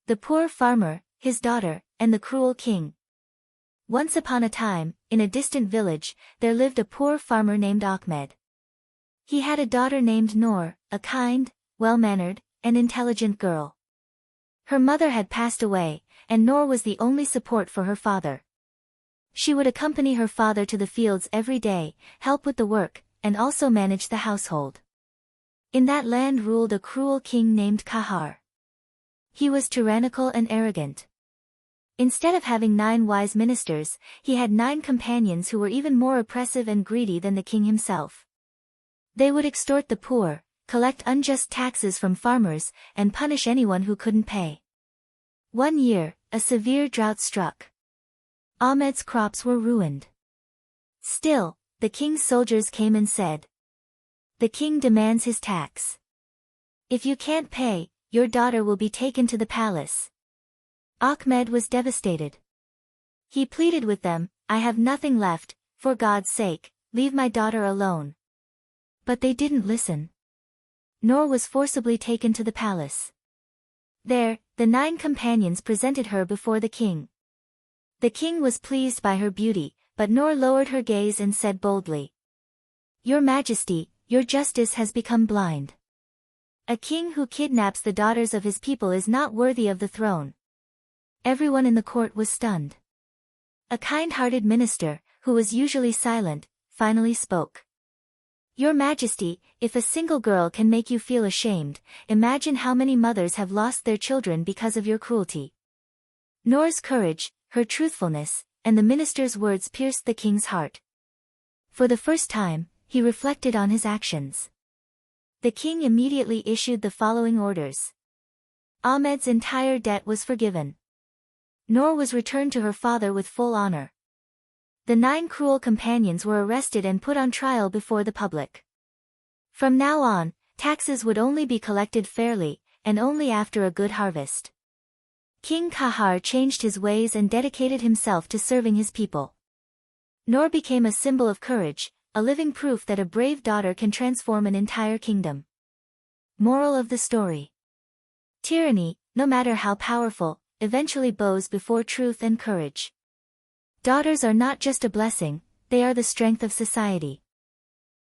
The poor farmer, his daughter, and the cruel king. Once upon a time, in a distant village, there lived a poor farmer named Ahmed. He had a daughter named Noor, a kind, well-mannered, and intelligent girl. Her mother had passed away, and Noor was the only support for her father. She would accompany her father to the fields every day, help with the work, and also manage the household. In that land ruled a cruel king named Kahar. He was tyrannical and arrogant. Instead of having 9 wise ministers, he had 9 companions who were even more oppressive and greedy than the king himself. They would extort the poor, collect unjust taxes from farmers, and punish anyone who couldn't pay. One year, a severe drought struck. Ahmed's crops were ruined. Still, the king's soldiers came and said, "The king demands his tax. If you can't pay, your daughter will be taken to the palace." Ahmed was devastated. He pleaded with them, "I have nothing left, for God's sake, leave my daughter alone." But they didn't listen. Noor was forcibly taken to the palace. There, the 9 companions presented her before the king. The king was pleased by her beauty, but Noor lowered her gaze and said boldly, "Your Majesty, your justice has become blind. A king who kidnaps the daughters of his people is not worthy of the throne." Everyone in the court was stunned. A kind-hearted minister, who was usually silent, finally spoke. "Your Majesty, if a single girl can make you feel ashamed, imagine how many mothers have lost their children because of your cruelty." Noor's courage, her truthfulness, and the minister's words pierced the king's heart. For the first time, he reflected on his actions. The king immediately issued the following orders. Ahmed's entire debt was forgiven. Noor was returned to her father with full honor. The 9 cruel companions were arrested and put on trial before the public. From now on, taxes would only be collected fairly, and only after a good harvest. King Kahar changed his ways and dedicated himself to serving his people. Noor became a symbol of courage, a living proof that a brave daughter can transform an entire kingdom. Moral of the story: tyranny, no matter how powerful, eventually bows before truth and courage. Daughters are not just a blessing, they are the strength of society.